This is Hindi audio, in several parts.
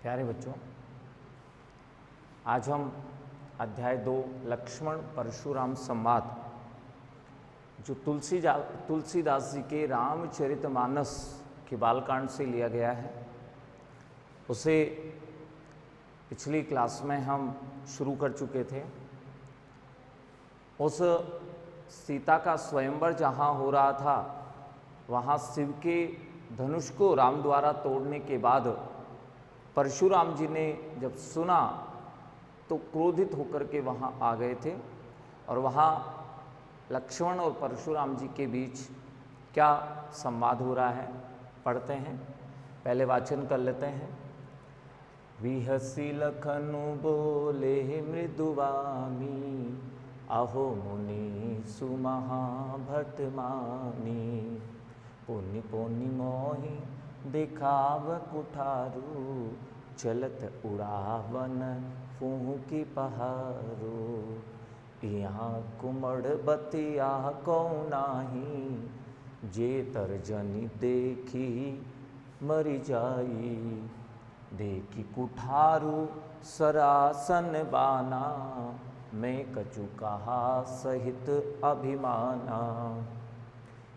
प्यारे बच्चों, आज हम अध्याय 2 लक्ष्मण परशुराम संवाद जो तुलसीदास जी के रामचरितमानस के बालकांड से लिया गया है, उसे पिछली क्लास में हम शुरू कर चुके थे। उस सीता का स्वयंवर जहाँ हो रहा था, वहाँ शिव के धनुष को राम द्वारा तोड़ने के बाद परशुराम जी ने जब सुना तो क्रोधित होकर के वहाँ आ गए थे। और वहाँ लक्ष्मण और परशुराम जी के बीच क्या संवाद हो रहा है, पढ़ते हैं। पहले वाचन कर लेते हैं। विहसी लखनु बोले मृदुवामी, अहो मुनि सुमहाभट मानी। पुनि पुनि मोहि दिखाव कुठारू, चलत उड़ावन फूह की पहारो। यहाँ कुमड़ बतिया को नाही, जे तर्जनी देखी मरी जाई। देखी कुठारू सरासन बाना, मैं कछु कहा सहित अभिमाना।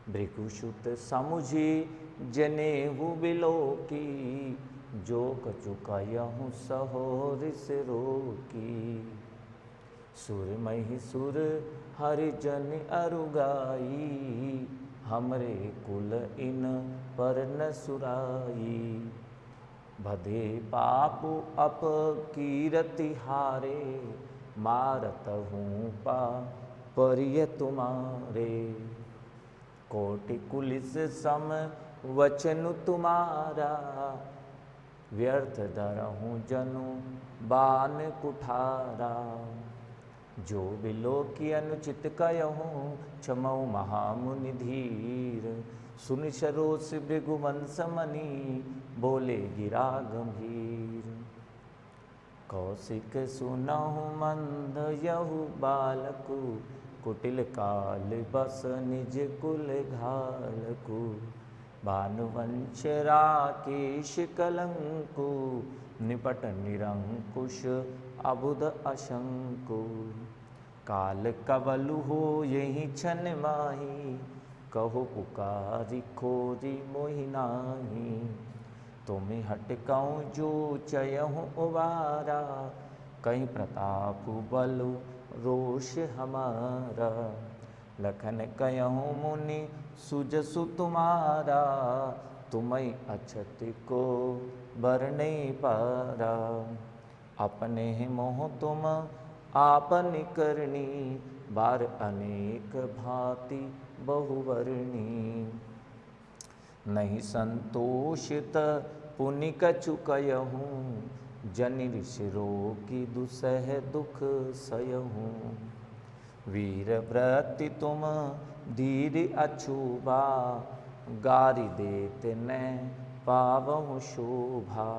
भृगुसुत समुझी जनेहु बिलोकी, जो कछु कहूँ सहोरिस रोकी। सुर महि सुर हरिजन अरुगाई, हमरे कुल इन पर न सुराई। भदे पापु अप कीरति हारे, मारत हूँ पा परिय तुम्हारे। कोटि कुलिस सम वचनु तुम्हारा, व्यर्थ धरहूँ जनु बान कुठारा। जो बिलो की अनुचित कहूँ, क्षमऊ महामुनि धीर। सुन सरोस भृगुवंश मनि, बोले गिरा गंभीर। कौशिक सुनहु मंद यहु बालकु, कुटिल काल बस निज कुल घालकु। भानुवंश राकेश कलंकु, निपट निरंकुश अबुध अशंकु। काल कवलु हो यही छन माही, कहो पुकारी खोरी मोहि नाही। तुम्हें हटकाऊँ जो चयहूँ उबारा, कहीं प्रताप बलु रोष हमारा। लखन कहूँ मुनि सुजसु तुम्हारा, तुम्हें अछत को बर नहीं पारा। अपने मोह तुम आपन करनी, बार अनेक भांति बहुवर्णी। नहीं संतोषित पुनि कछु कहूँ, जनि ऋषि रोगी दुसह दुख सहूँ। वीर व्रति तुम धीर अछूबा, गारी देत न पावहु शोभा।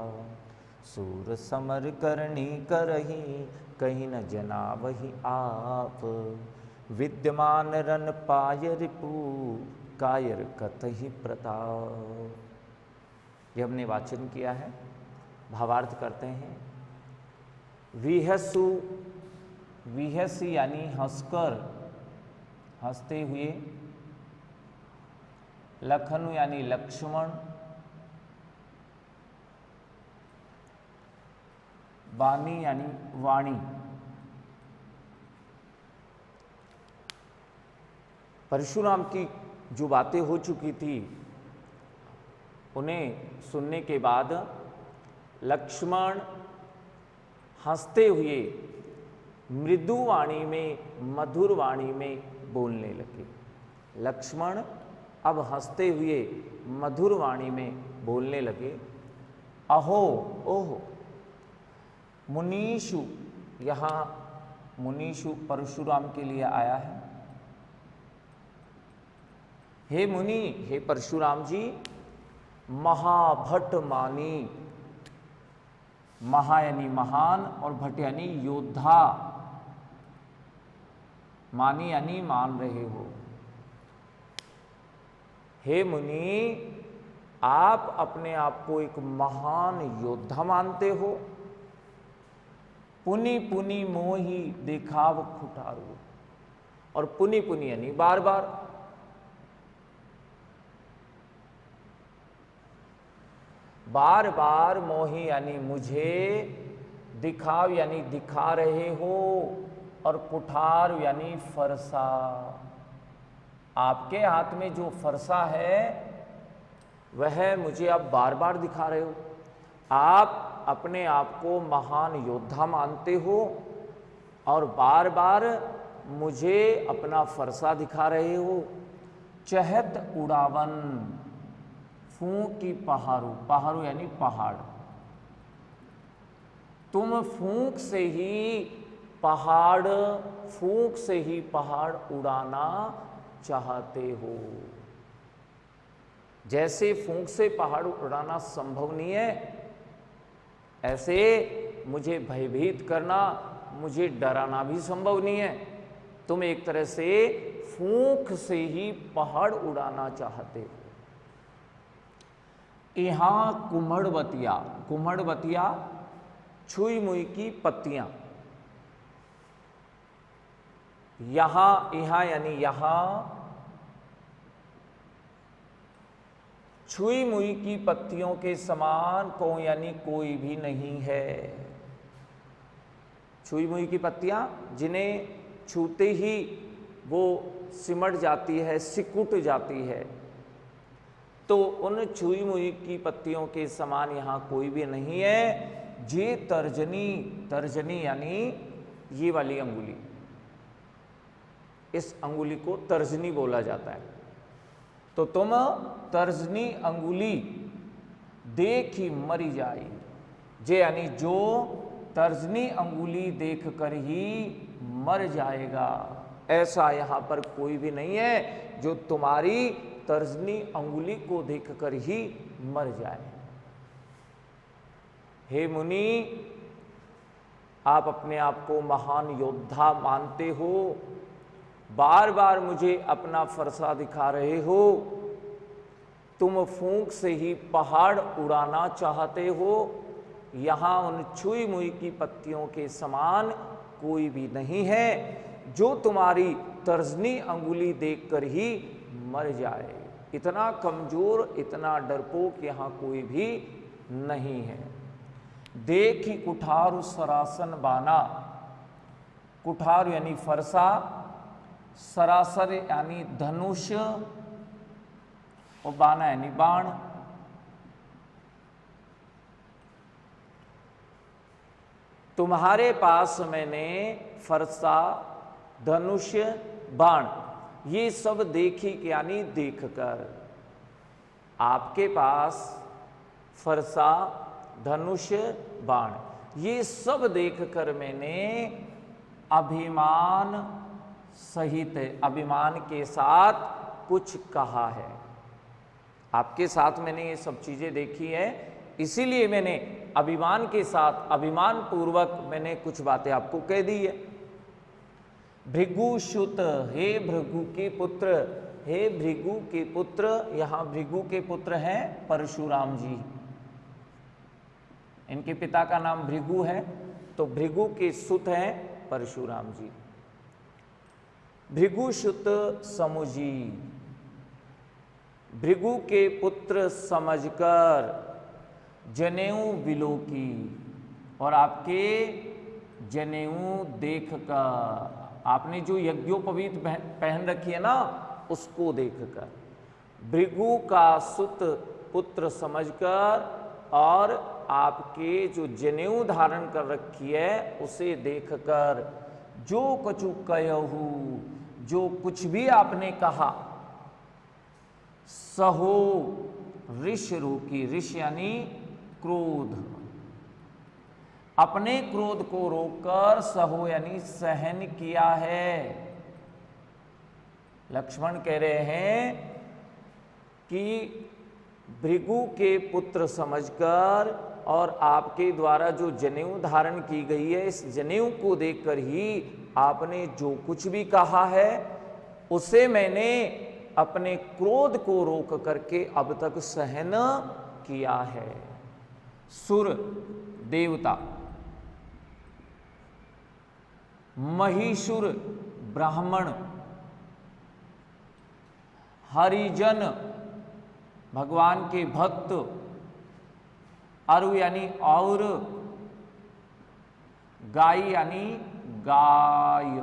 सूर समर करनी करही, कहीं न जनावही आप। विद्यमान रन पाय रिपु, कायर कतहि प्रताप। ये हमने वाचन किया है, भावार्थ करते हैं। विहसु, विहसी यानी हंसकर, हंसते हुए। लखनु यानी लक्ष्मण। बानी यानी वाणी। परशुराम की जो बातें हो चुकी थी, उन्हें सुनने के बाद लक्ष्मण हंसते हुए मृदु वाणी में, मधुर वाणी में बोलने लगे। लक्ष्मण अब हंसते हुए मधुर वाणी में बोलने लगे। अहो ओहो, मुनीषु, यहाँ मुनीषु परशुराम के लिए आया है। हे मुनि, हे परशुराम जी, महाभट मानी। महा यानी महान और भट यानी योद्धा। मानी यानी मान रहे हो। हे मुनि, आप अपने आप को एक महान योद्धा मानते हो। पुनि पुनि मोही दिखाव खुटारू, और पुनि पुनि यानी बार बार, बार बार मोही यानी मुझे, दिखाव यानी दिखा रहे हो, और कुठार यानी फरसा। आपके हाथ में जो फरसा है वह मुझे आप बार बार दिखा रहे हो। आप अपने आप को महान योद्धा मानते हो और बार बार मुझे अपना फरसा दिखा रहे हो। चहत उड़ावन फूंक की पहाड़ू, पहाड़ू यानी पहाड़, तुम फूंक से ही पहाड़, फूंक से ही पहाड़ उड़ाना चाहते हो। जैसे फूंक से पहाड़ उड़ाना संभव नहीं है, ऐसे मुझे भयभीत करना, मुझे डराना भी संभव नहीं है। तुम एक तरह से फूंक से ही पहाड़ उड़ाना चाहते हो। यहां कुम्हड़वतिया, कुम्हड़वतिया छुई मुई की पत्तियां, यहां, यहां यानी यहां, छुई मुई की पत्तियों के समान को यानी कोई भी नहीं है। छुई मुई की पत्तियां जिन्हें छूते ही वो सिमट जाती है, सिकुट जाती है, तो उन छुई मुई की पत्तियों के समान यहां कोई भी नहीं है। जे तर्जनी, तर्जनी यानी ये वाली अंगुली, इस अंगुली को तर्जनी बोला जाता है। तो तुम तर्जनी अंगुली देख ही मरी जाई, जे यानी जो तर्जनी अंगुली देख कर ही मर जाएगा। ऐसा यहां पर कोई भी नहीं है जो तुम्हारी तर्जनी अंगुली को देखकर ही मर जाए। हे मुनि, आप अपने आप को महान योद्धा मानते हो, बार बार मुझे अपना फरसा दिखा रहे हो, तुम फूंक से ही पहाड़ उड़ाना चाहते हो। यहां उन छुई मुई की पत्तियों के समान कोई भी नहीं है जो तुम्हारी तर्जनी अंगुली देखकर ही मर जाए। इतना कमजोर, इतना डरपोक यहां कोई भी नहीं है। देखी कुठार सरासन बाना, कुठार यानी फरसा, सरासर यानी धनुष, और बाना यानी बाण। तुम्हारे पास मैंने फरसा, धनुष, बाण ये सब देखी यानी देखकर। आपके पास फरसा, धनुष, बाण ये सब देखकर मैंने अभिमान सहित, अभिमान के साथ कुछ कहा है। आपके साथ मैंने ये सब चीजें देखी है, इसीलिए मैंने अभिमान के साथ, अभिमान पूर्वक मैंने कुछ बातें आपको कह दी है। भृगुसुत, हे भृगु के पुत्र, हे भृगु के पुत्र, यहां भृगु के पुत्र हैं परशुराम जी। इनके पिता का नाम भृगु है, तो भृगु के सुत हैं परशुराम जी। भृगुसुत समुजी, भृगु के पुत्र समझकर जनेऊ विलोकी, और आपके जनेऊ देखकर, आपने जो यज्ञोपवीत पहन रखी है ना, उसको देखकर, भृगु का सुत पुत्र समझकर, और आपके जो जनेऊ धारण कर रखी है उसे देखकर, जो कछु कहू, जो कुछ भी आपने कहा, सहो ऋष रोकी, ऋष यानी क्रोध, अपने क्रोध को रोककर सहो यानी सहन किया है। लक्ष्मण कह रहे हैं कि भृगु के पुत्र समझकर और आपके द्वारा जो जनेऊ धारण की गई है, इस जनेऊ को देखकर ही आपने जो कुछ भी कहा है उसे मैंने अपने क्रोध को रोक करके अब तक सहन किया है। सुर देवता, महिषुर ब्राह्मण, हरिजन भगवान के भक्त, अरु यानी और, गाय यानी गाय।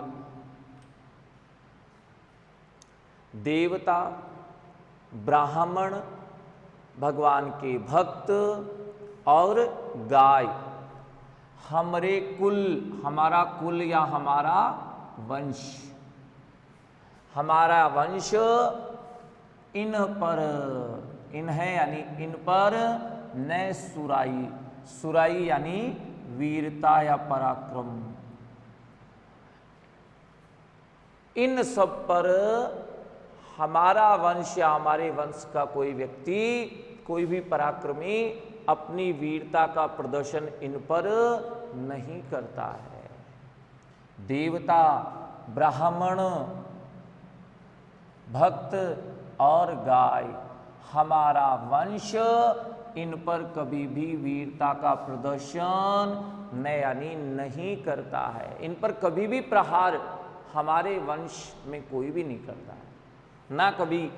देवता, ब्राह्मण, भगवान के भक्त और गाय। हमरे कुल, हमारा कुल या हमारा वंश, हमारा वंश इन पर, इन्हें यानी इन पर न सुराई, सुराई यानी वीरता या पराक्रम, इन सब पर हमारा वंश या हमारे वंश का कोई व्यक्ति, कोई भी पराक्रमी अपनी वीरता का प्रदर्शन इन पर नहीं करता है। देवता, ब्राह्मण, भक्त और गाय, हमारा वंश इन पर कभी भी वीरता का प्रदर्शन न यानी नहीं करता है। इन पर कभी भी प्रहार हमारे वंश में कोई भी नहीं करता है, ना कभी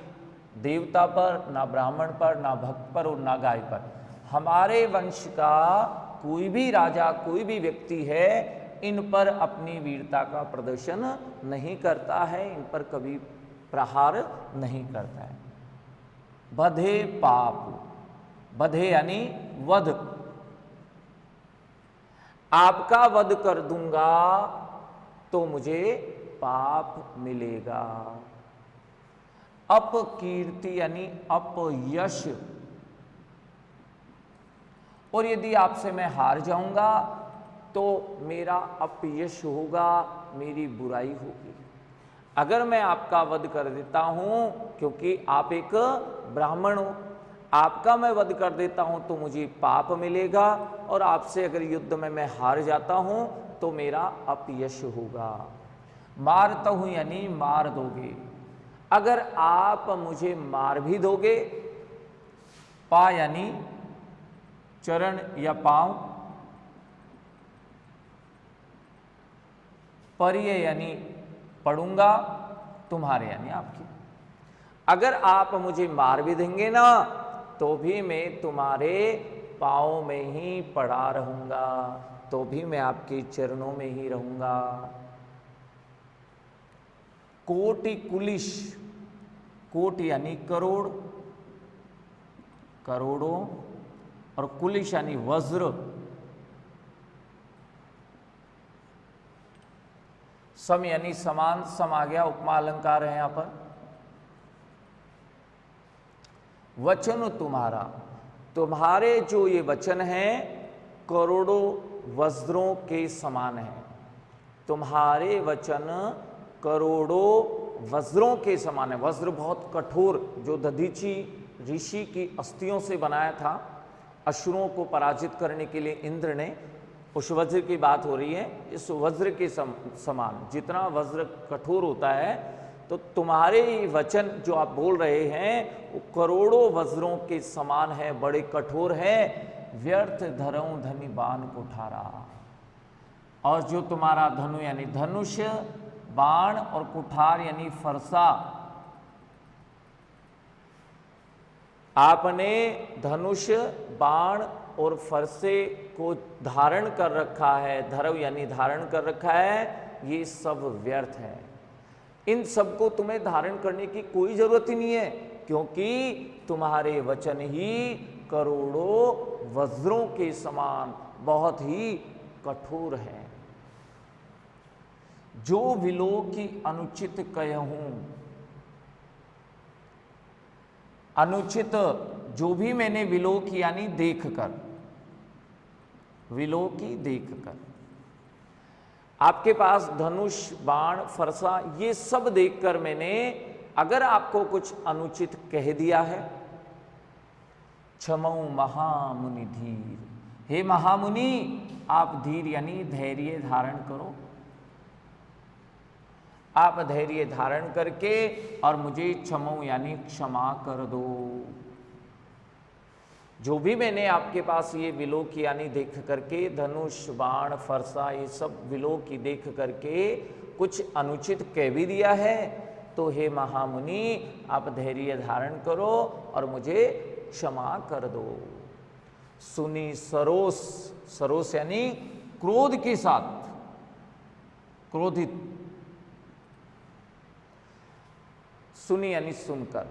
देवता पर, ना ब्राह्मण पर, ना भक्त पर और ना गाय पर। हमारे वंश का कोई भी राजा, कोई भी व्यक्ति है, इन पर अपनी वीरता का प्रदर्शन नहीं करता है, इन पर कभी प्रहार नहीं करता है। बधे पाप, बधे यानी वध, आपका वध कर दूंगा तो मुझे पाप मिलेगा। अपकीर्ति यानी अपयश, और यदि आपसे मैं हार जाऊंगा तो मेरा अपयश होगा, मेरी बुराई होगी। अगर मैं आपका वध कर देता हूं, क्योंकि आप एक ब्राह्मण हो, आपका मैं वध कर देता हूं तो मुझे पाप मिलेगा, और आपसे अगर युद्ध में मैं हार जाता हूं तो मेरा अपयश होगा। मारता हूं यानी मार दोगे, अगर आप मुझे मार भी दोगे, पा यानी चरण या पांव, परिय यानी पड़ूंगा, तुम्हारे यानी आपकी। अगर आप मुझे मार भी देंगे ना तो भी मैं तुम्हारे पांव में ही पड़ा रहूंगा, तो भी मैं आपके चरणों में ही रहूंगा। कोटि कुलिश, कोटि यानी करोड़, करोड़ों, और कुलिश यानी वज्र। सम यानी समान, सम आ गया, उपमा अलंकार है यहां पर। वचन तुम्हारा, तुम्हारे जो ये वचन हैं करोड़ों वज्रों के समान है। तुम्हारे वचन करोड़ों वज्रों के समान है। वज्र बहुत कठोर, जो दधीची ऋषि की अस्थियों से बनाया था, असुरों को पराजित करने के लिए इंद्र ने, उस वज्र की बात हो रही है। इस वज्र के समान, जितना वज्र कठोर होता है, तो तुम्हारे वचन जो आप बोल रहे हैं वो करोड़ों वज्रों के समान है, बड़े कठोर है। व्यर्थ धरऊं धनि बाण कुठारा, और जो तुम्हारा धनु यानी धनुष, बाण और कुठार यानी फरसा, आपने धनुष, बाण और फरसे को धारण कर रखा है, धरव यानी धारण कर रखा है, ये सब व्यर्थ है। इन सब को तुम्हें धारण करने की कोई जरूरत ही नहीं है, क्योंकि तुम्हारे वचन ही करोड़ों वज्रों के समान बहुत ही कठोर है। जो विलो की अनुचित कहूं, अनुचित जो भी मैंने विलोक यानी देखकर, विलोकी देखकर, आपके पास धनुष, बाण, फरसा, ये सब देखकर मैंने अगर आपको कुछ अनुचित कह दिया है, क्षमऊ महामुनि धीर, हे महामुनि आप धीर यानी धैर्य धारण करो। आप धैर्य धारण करके और मुझे क्षमो यानी क्षमा कर दो। जो भी मैंने आपके पास ये विलोक यानी देख करके, धनुष बाण फरसा ये सब विलोक की देख करके कुछ अनुचित कह भी दिया है, तो हे महामुनि आप धैर्य धारण करो और मुझे क्षमा कर दो। सुनी सरोस, सरोस यानी क्रोध के साथ, क्रोधित, सुनी यानी सुनकर,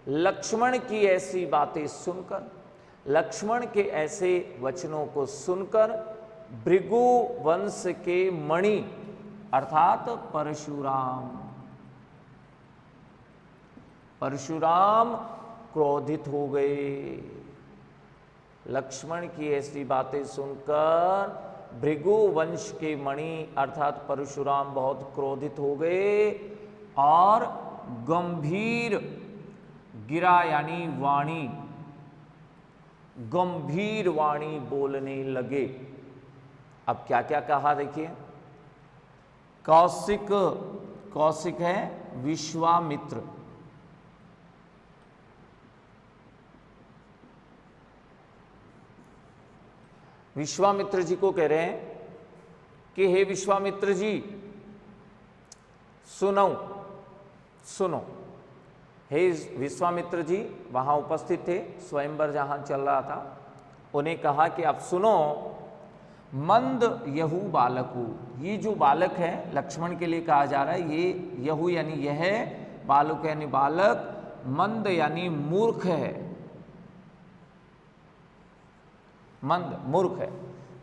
लक्ष्मण की ऐसी बातें सुनकर, लक्ष्मण के ऐसे वचनों को सुनकर भृगु वंश के मणि अर्थात परशुराम, परशुराम क्रोधित हो गए। लक्ष्मण की ऐसी बातें सुनकर भृगु वंश के मणि अर्थात परशुराम बहुत क्रोधित हो गए और गंभीर, गिरा यानी वाणी, गंभीर वाणी बोलने लगे। अब क्या क्या कहा देखिए। कौशिक, कौशिक है विश्वामित्र, विश्वामित्र जी को कह रहे हैं कि हे विश्वामित्र जी सुनो, सुनो। हे विश्वामित्र जी वहां उपस्थित थे, स्वयंवर जहां चल रहा था, उन्हें कहा कि आप सुनो। मंद यहू बालकू, ये जो बालक है लक्ष्मण के लिए कहा जा रहा है, ये यहू यानी यह, बालक यानी बालक, मंद यानी मूर्ख है, मंद मूर्ख है,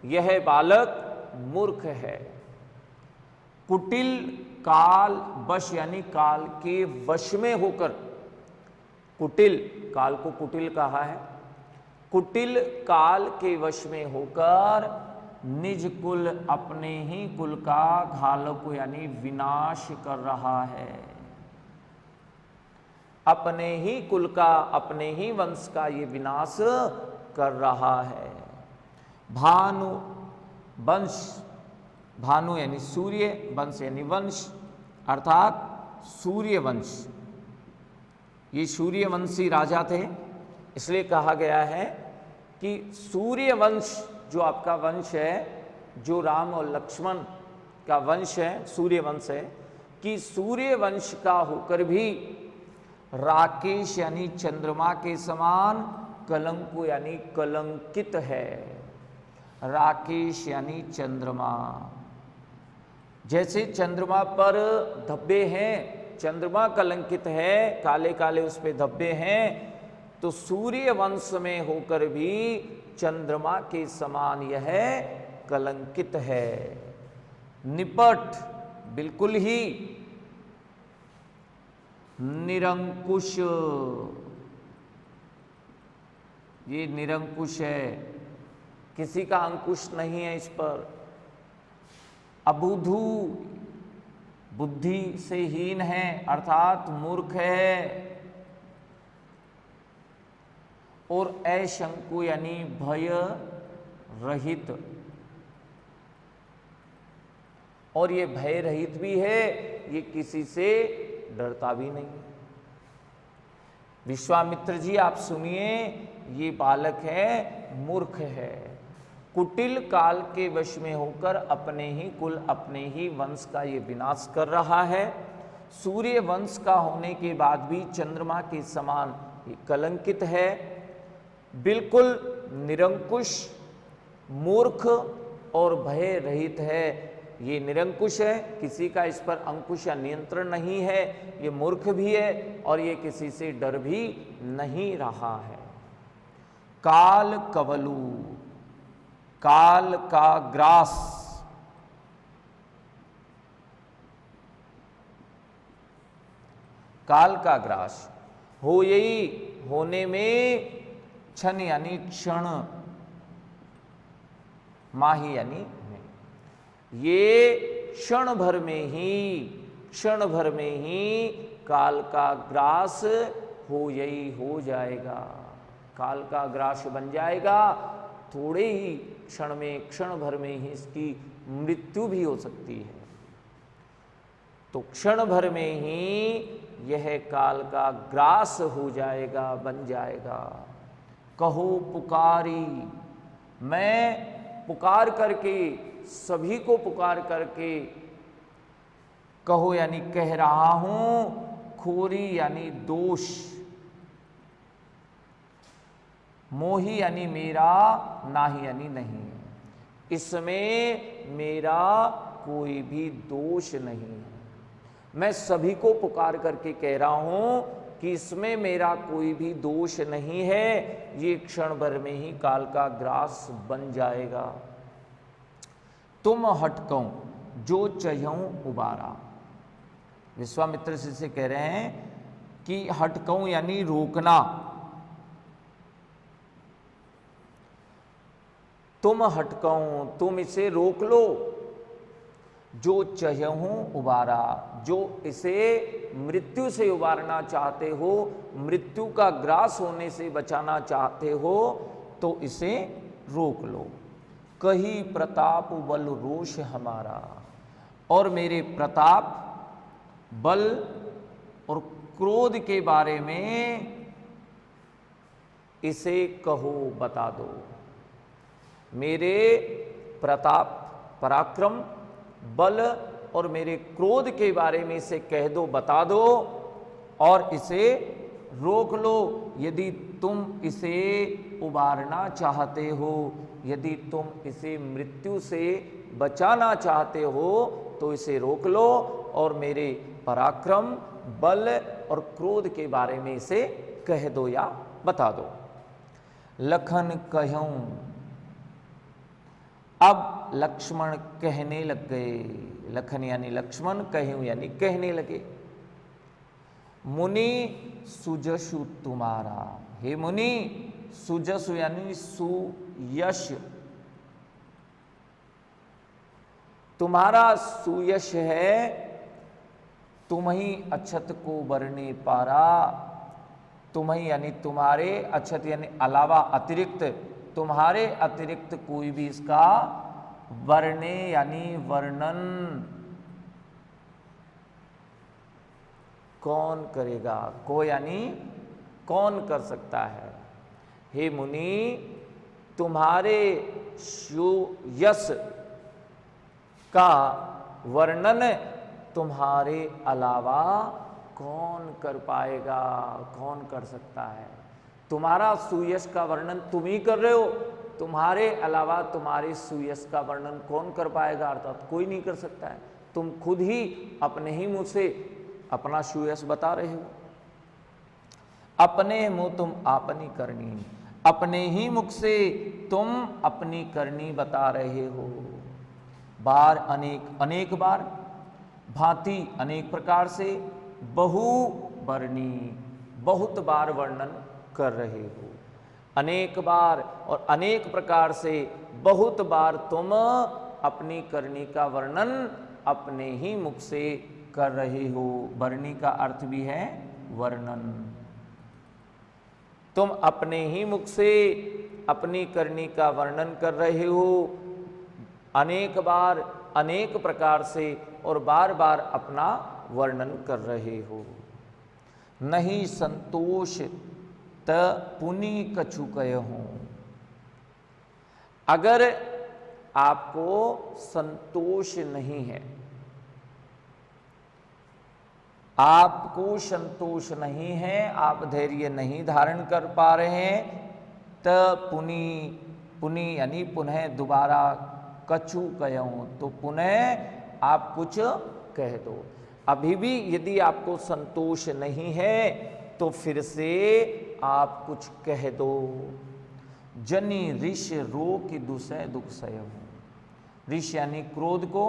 यह बालक मूर्ख है। कुटिल काल वश यानी काल के वश में होकर, कुटिल, काल को कुटिल कहा है, कुटिल काल के वश में होकर निज कुल, अपने ही कुल का घालक यानी विनाश कर रहा है, अपने ही कुल का, अपने ही वंश का ये विनाश कर रहा है। भानु वंश, भानु यानी सूर्य, वंश यानी वंश अर्थात सूर्य वंश, ये सूर्यवंशी राजा थे, इसलिए कहा गया है कि सूर्य वंश जो आपका वंश है, जो राम और लक्ष्मण का वंश है, सूर्य वंश है, कि सूर्य वंश का होकर भी राकेश यानी चंद्रमा के समान, कलंक यानी कलंकित है। राकेश यानी चंद्रमा, जैसे चंद्रमा पर धब्बे हैं, चंद्रमा कलंकित है, काले काले उस पे धब्बे हैं, तो सूर्य वंश में होकर भी चंद्रमा के समान यह कलंकित है। निपट बिल्कुल ही निरंकुश, ये निरंकुश है, किसी का अंकुश नहीं है इस पर। अबुधु, बुद्धि से हीन है अर्थात मूर्ख है। और अशंकु यानी भय रहित, और ये भय रहित भी है, ये किसी से डरता भी नहीं। विश्वामित्र जी आप सुनिए, ये बालक है, मूर्ख है, कुटिल काल के वश में होकर अपने ही कुल, अपने ही वंश का ये विनाश कर रहा है। सूर्य वंश का होने के बाद भी चंद्रमा के समान ये कलंकित है, बिल्कुल निरंकुश, मूर्ख और भय रहित है। ये निरंकुश है, किसी का इस पर अंकुश या नियंत्रण नहीं है, ये मूर्ख भी है और ये किसी से डर भी नहीं रहा है। काल कवलू, काल का ग्रास, काल का ग्रास हो, यही होने में, क्षण यानी क्षण, माही यानी ये क्षण भर में ही, क्षण भर में ही काल का ग्रास हो, यही हो जाएगा, काल का ग्रास बन जाएगा। थोड़े ही क्षण में, क्षण भर में ही इसकी मृत्यु भी हो सकती है। तो क्षण भर में ही यह काल का ग्रास हो जाएगा, बन जाएगा। कहो पुकारी, मैं पुकार करके, सभी को पुकार करके, कहो यानी कह रहा हूं, खोरी यानी दोष, मोही यानी मेरा, नाही यानी नहीं, इसमें मेरा कोई भी दोष नहीं है। मैं सभी को पुकार करके कह रहा हूं कि इसमें मेरा कोई भी दोष नहीं है, ये क्षण भर में ही काल का ग्रास बन जाएगा। तुम हटकऊं जो चहऊं उबारा, विश्वामित्र जी से कह रहे हैं कि हटकऊं यानी रोकना, तुम हटकऊं, तुम इसे रोक लो, जो चहऊं उबारा, जो इसे मृत्यु से उबारना चाहते हो, मृत्यु का ग्रास होने से बचाना चाहते हो, तो इसे रोक लो। कही प्रताप बल रोष हमारा, और मेरे प्रताप, बल और क्रोध के बारे में इसे कहो, बता दो। मेरे प्रताप, पराक्रम, बल और मेरे क्रोध के बारे में इसे कह दो, बता दो, और इसे रोक लो। यदि तुम इसे उबारना चाहते हो, यदि तुम इसे मृत्यु से बचाना चाहते हो, तो इसे रोक लो और मेरे पराक्रम, बल और क्रोध के बारे में इसे कह दो या बता दो। लखन कहूं, अब लक्ष्मण कहने लग गए। लखन यानी लक्ष्मण, कहूं यानी कहने लगे। मुनि सुजसु तुम्हारा, हे मुनि, सुजसु यानी सुयश, तुम्हारा सुयश है, तुम ही अक्षत को बरने पारा। तुम ही यानी तुम्हारे, अक्षत यानी अलावा, अतिरिक्त, तुम्हारे अतिरिक्त कोई भी इसका वर्णे यानी वर्णन कौन करेगा? को यानी कौन कर सकता है? हे मुनि, तुम्हारे यश का वर्णन तुम्हारे अलावा कौन कर पाएगा, कौन कर सकता है? तुम्हारा सुयश का वर्णन तुम ही कर रहे हो, तुम्हारे अलावा तुम्हारे सुयश का वर्णन कौन कर पाएगा? अर्थात कोई नहीं कर सकता है। तुम खुद ही अपने ही मुंह से अपना सुयश बता रहे हो। अपने मुंह तुम अपनी करनी, अपने ही मुख से तुम अपनी करनी बता रहे हो। बार अनेक, अनेक बार, भांति अनेक प्रकार से, बहु वर्णी, बहुत बार वर्णन कर रहे हो। अनेक बार और अनेक प्रकार से बहुत बार तुम अपनी करनी का वर्णन अपने ही मुख से कर रहे हो। वर्णी का अर्थ भी है वर्णन। तुम अपने ही मुख से अपनी करनी का वर्णन कर रहे हो, अनेक बार, अनेक प्रकार से और बार बार अपना वर्णन कर रहे हो। नहीं संतोष त पुनि कछु कहूं, अगर आपको संतोष नहीं है, आपको संतोष नहीं है, आप धैर्य नहीं धारण कर पा रहे हैं, त पुनि, पुनि यानी पुनः, दोबारा, कछु कहूं तो पुनः आप कुछ कह दो। अभी भी यदि आपको संतोष नहीं है तो फिर से आप कुछ कह दो। जनि ऋष रोक दुसह दुख सहूं, ऋष यानी क्रोध को,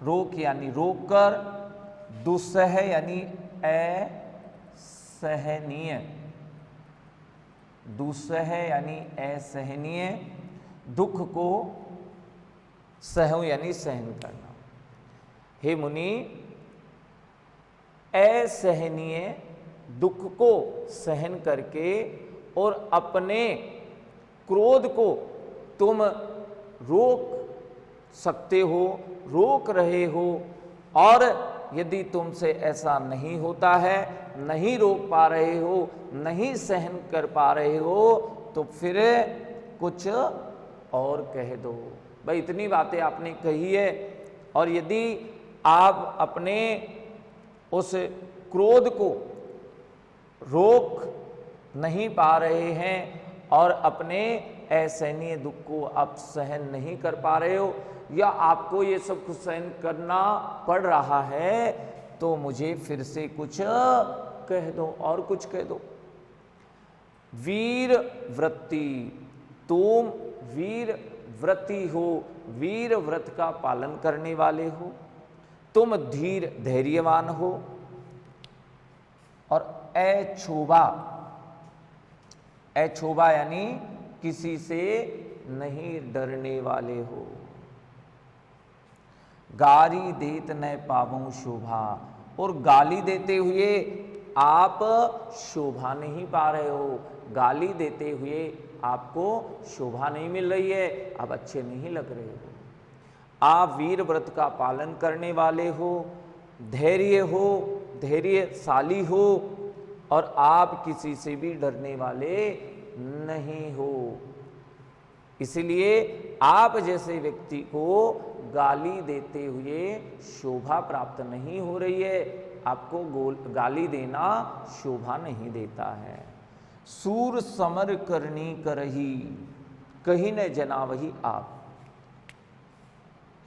रोक यानी रोक कर, दुसह यानी असहनीय, दुसह यानी असहनीय, दुख को सहूं यानी सहन करना। हे मुनि, असहनीय दुख को सहन करके और अपने क्रोध को तुम रोक सकते हो, रोक रहे हो, और यदि तुमसे ऐसा नहीं होता है, नहीं रोक पा रहे हो, नहीं सहन कर पा रहे हो, तो फिर कुछ और कह दो। भाई इतनी बातें आपने कही है, और यदि आप अपने उस क्रोध को रोक नहीं पा रहे हैं और अपने असहनीय दुख को आप सहन नहीं कर पा रहे हो, या आपको ये सब कुछ सहन करना पड़ रहा है, तो मुझे फिर से कुछ कह दो, और कुछ कह दो। वीर वृत्ति, तुम वीर व्रती हो, वीर व्रत का पालन करने वाले हो, तुम धीर धैर्यवान हो, और अक्षोभा, अक्षोभा यानी किसी से नहीं डरने वाले हो। गाली देत न पावों शोभा, और गाली देते हुए आप शोभा नहीं पा रहे हो, गाली देते हुए आपको शोभा नहीं मिल रही है, आप अच्छे नहीं लग रहे हो। आप वीर व्रत का पालन करने वाले हो, धैर्य हो, धैर्यशाली हो, और आप किसी से भी डरने वाले नहीं हो। इसलिए आप जैसे व्यक्ति को गाली देते हुए शोभा प्राप्त नहीं हो रही है, आपको गाली देना शोभा नहीं देता है। सूर समर करनी करही, कहीं न जना वही आप।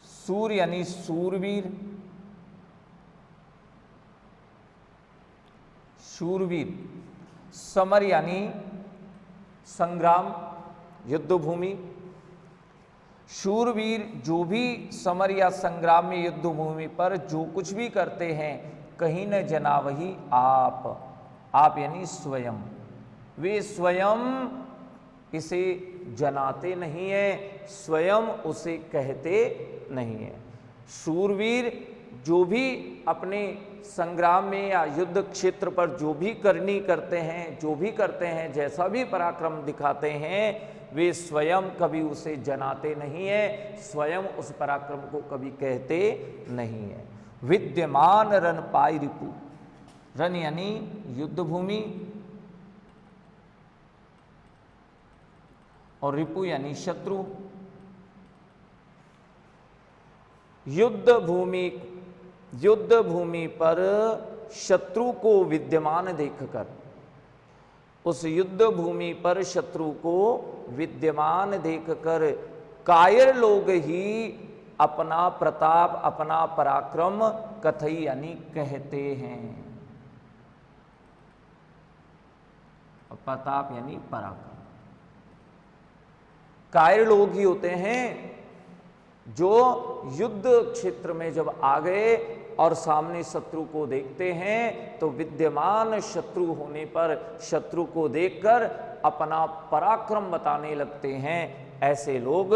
सूर यानी सूरवीर, शूरवीर, समर यानी संग्राम, युद्ध भूमि। शूरवीर जो भी समर या संग्राम में युद्ध भूमि पर जो कुछ भी करते हैं, कहीं न जना वही आप यानी स्वयं, वे स्वयं इसे जनाते नहीं है, स्वयं उसे कहते नहीं है। शूरवीर जो भी अपने संग्राम में या युद्ध क्षेत्र पर जो भी करनी करते हैं, जो भी करते हैं, जैसा भी पराक्रम दिखाते हैं, वे स्वयं कभी उसे जनाते नहीं है, स्वयं उस पराक्रम को कभी कहते नहीं है। विद्यमान रन पाई रिपु, रन यानी युद्ध भूमि, और रिपु यानी शत्रु। युद्ध भूमि पर शत्रु को विद्यमान देखकर, उस युद्ध भूमि पर शत्रु को विद्यमान देखकर कायर लोग ही अपना प्रताप, अपना पराक्रम कथई यानी कहते हैं। प्रताप यानी पराक्रम। कायर लोग ही होते हैं जो युद्ध क्षेत्र में जब आ गए और सामने शत्रु को देखते हैं, तो विद्यमान शत्रु होने पर शत्रु को देखकर अपना पराक्रम बताने लगते हैं। ऐसे लोग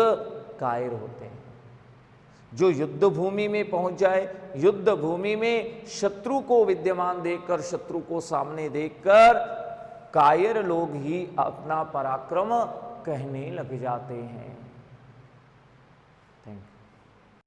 कायर होते हैं। जो युद्ध भूमि में पहुंच जाए, युद्ध भूमि में शत्रु को विद्यमान देखकर, शत्रु को सामने देखकर कायर लोग ही अपना पराक्रम कहने लग जाते हैं।